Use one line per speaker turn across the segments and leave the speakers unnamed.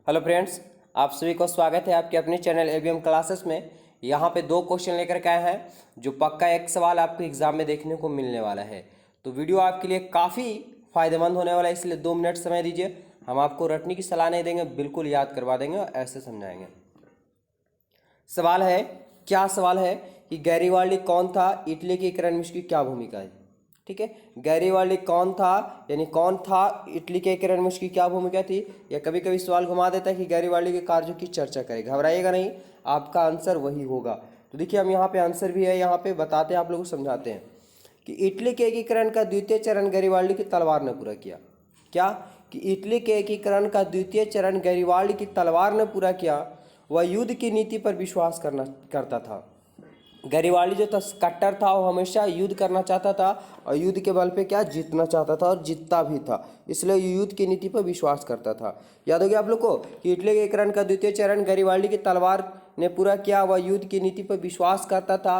Hello friends, आप सभी को स्वागत है आपके अपने चैनल एबीएम क्लासेस में। यहाँ पे दो क्वेश्चन लेकर के आए हैं जो पक्का एक सवाल आपको एग्जाम में देखने को मिलने वाला है। तो वीडियो आपके लिए काफ़ी फायदेमंद होने वाला है, इसलिए 2 मिनट समय दीजिए। हम आपको रटने की सलाह नहीं देंगे, बिल्कुल याद करवा देंगे और ऐसे समझाएंगे। सवाल है, क्या सवाल है कि गैरीवाल्डी कौन था, इटली के इकोनॉमिक्स की क्या भूमिका है। ठीक है, गैरीवाल्डी कौन था, यानी कौन था, इटली के इकोनॉमिक्स की क्या भूमिका थी। या कभी कभी सवाल घुमा देता है कि गैरीवाल्डी के कार्यों की चर्चा करें। घबराइएगा नहीं, आपका आंसर वही होगा। तो देखिए, हम यहाँ पे आंसर भी है, यहाँ पे बताते हैं, आप लोगों को समझाते हैं कि इटली के एकीकरण का द्वितीय चरण गैरीवाल्डी की तलवार ने पूरा किया। क्या कि इटली के एकीकरण का द्वितीय चरण गैरीवाल्डी की तलवार ने पूरा किया। वह युद्ध की नीति पर विश्वास करता था। गैरीवाल्डी जो था कट्टर था, वो हमेशा युद्ध करना चाहता था और युद्ध के बल पे क्या जीतना चाहता था और जीतता भी था, इसलिए युद्ध की नीति पर विश्वास करता था। याद हो गया आप लोग को कि इटली के एकीकरण का द्वितीय चरण गैरीवाल्डी की तलवार ने पूरा किया। वह युद्ध की नीति पर विश्वास करता था।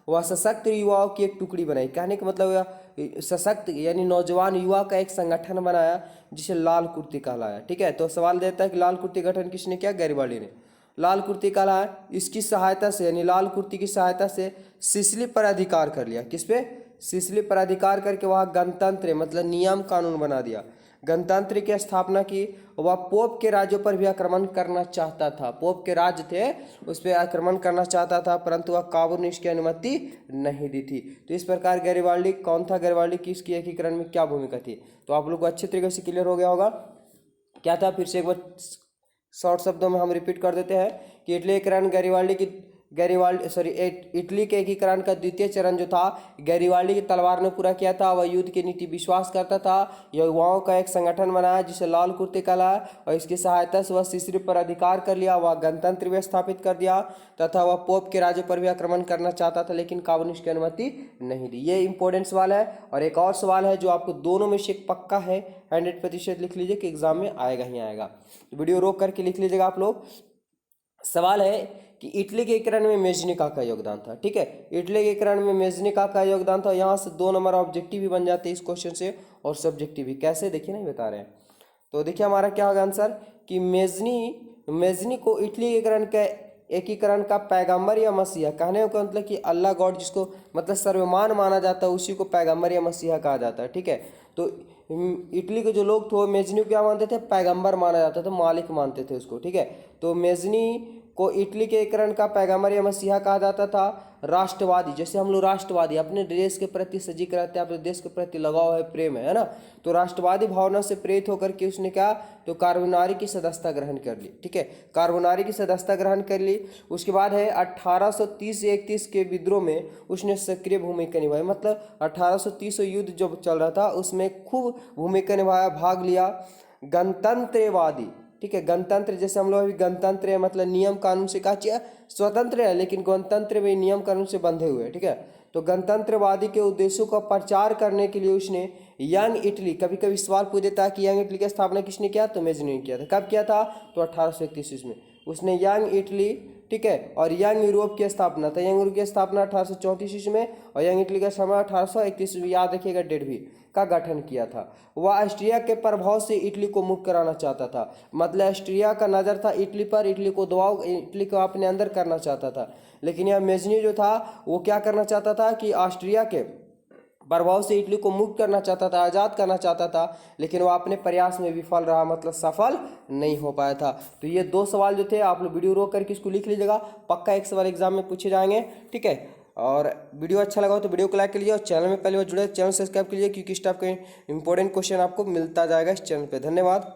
वह सशक्त युवाओं की एक टुकड़ी बनाई। कहने का मतलब सशक्त यानी नौजवान युवा का एक संगठन बनाया जिसे लाल कुर्ती कहलाया। ठीक है, तो सवाल देता है कि लाल कुर्ती गठन किसने किया, गैरीवाल्डी ने। लाल कुर्ती कहलाया, इसकी सहायता से यानी लाल कुर्ती की सहायता से सिसिली पर अधिकार कर लिया। किस पे, सिसिली पर अधिकार करके वह गणतंत्र मतलब नियम कानून बना दिया। गणतंत्र की स्थापना की। वह पोप के राज्यों पर भी आक्रमण करना चाहता था। पोप के राज्य थे, उस पर आक्रमण करना चाहता था, परंतु वह काबुल ने इसकी अनुमति नहीं दी थी। तो इस प्रकार गैरीवाल्डी कौन था, गैरीवाल्डी की इसकी एकीकरण में क्या भूमिका थी। तो आप लोग को अच्छे तरीके से क्लियर हो गया होगा क्या था। फिर से एक बार शॉर्ट शब्दों में हम रिपीट कर देते हैं कि इटली एकीकरण इटली के एकीकरण का द्वितीय चरण जो था गैरीवाल्डी की तलवार ने पूरा किया था। वह युद्ध की नीति विश्वास करता था। युवाओं का एक संगठन बनाया जिसे लाल कुर्ती कहलाया और इसकी सहायता से वह सिसिली पर अधिकार कर लिया। वह गणतंत्र भी स्थापित कर दिया तथा वह पोप के राज्य पर भी आक्रमण करना चाहता था, लेकिन काबुल ने इसकी अनुमति नहीं दी। ये इंपॉर्टेंट सवाल है। और एक और सवाल है जो आपको दोनों में से पक्का है, 100% लिख लीजिए कि एग्जाम में आएगा ही आएगा। वीडियो रोक करके लिख लीजिएगा आप लोग। सवाल है कि इटली के एकीकरण में मेजनिका का योगदान था। ठीक है, इटली के एकीकरण में मेजनिका का योगदान था। यहाँ से 2 नंबर ऑब्जेक्टिव भी बन जाते हैं इस क्वेश्चन से और सब्जेक्टिव भी। कैसे, देखिए नहीं बता रहे हैं। तो देखिए हमारा क्या होगा आंसर कि मेजनी को इटली के एकीकरण का पैगंबर या मसीहा, कहने का मतलब कि अल्लाह गॉड जिसको मतलब सर्वमान माना जाता है उसी को पैगंबर या मसीहा कहा जाता है। ठीक है, तो इटली के जो लोग थे वो मेजनी को क्या मानते थे, पैगंबर माना जाता था, मालिक मानते थे उसको। ठीक है, तो मेजनी को इटली के एकीकरण का पैगंबर या मसीहा कहा जाता था। राष्ट्रवादी, जैसे हम लोग राष्ट्रवादी अपने देश के प्रति सजग रहते हैं, अपने देश के प्रति लगाव है, प्रेम है ना, तो राष्ट्रवादी भावना से प्रेरित होकर के उसने क्या, तो कार्बोनारी की सदस्यता ग्रहण कर ली। ठीक है, कार्बोनारी की सदस्यता ग्रहण कर ली। उसके बाद है 1830 से 31 के विद्रोह में उसने सक्रिय भूमिका निभाई। मतलब 1830 युद्ध जब चल रहा था उसमें खूब भूमिका निभाया, भाग लिया। गणतंत्रवादी, ठीक है, गणतंत्र जैसे हम लोग अभी गणतंत्र है मतलब नियम कानून से क्या चाहिए, स्वतंत्र है, लेकिन गणतंत्र में नियम कानून से बंधे हुए हैं। ठीक है, तो गणतंत्रवादी के उद्देश्यों का प्रचार करने के लिए उसने यंग इटली, कभी कभी सवाल पूछ देता है कि यंग इटली की स्थापना किसने किया, तो मेजनी ने किया था। कब किया था, तो 1831 में उसने यंग इटली, ठीक है, और यंग यूरोप की स्थापना था। यंग यूरोप की स्थापना 1834 में और यंग इटली का समय 1831 में, याद रखिएगा डेट भी, का गठन किया था। वह ऑस्ट्रिया के प्रभाव से इटली को मुक्त कराना चाहता था। मतलब ऑस्ट्रिया का नज़र था इटली पर, इटली को दबाव, इटली को अपने अंदर करना चाहता था। लेकिन यह मेजनी जो था वो क्या करना चाहता था कि ऑस्ट्रिया के प्रभाव से इटली को मुक्त करना चाहता था, आज़ाद करना चाहता था, लेकिन वह अपने प्रयास में विफल रहा, मतलब सफल नहीं हो पाया था। तो ये 2 सवाल जो थे आप लोग वीडियो रोक करके इसको लिख लीजिएगा, पक्का एक सवाल एग्जाम में पूछे जाएंगे। ठीक है, और वीडियो अच्छा लगा हो तो वीडियो को लाइक कीजिए और चैनल में पहले बार जुड़े चैनल सब्सक्राइब कीजिए, क्योंकि इस टाइप के इंपॉर्टेंट क्वेश्चन आपको मिलता जाएगा इस चैनल पर। धन्यवाद।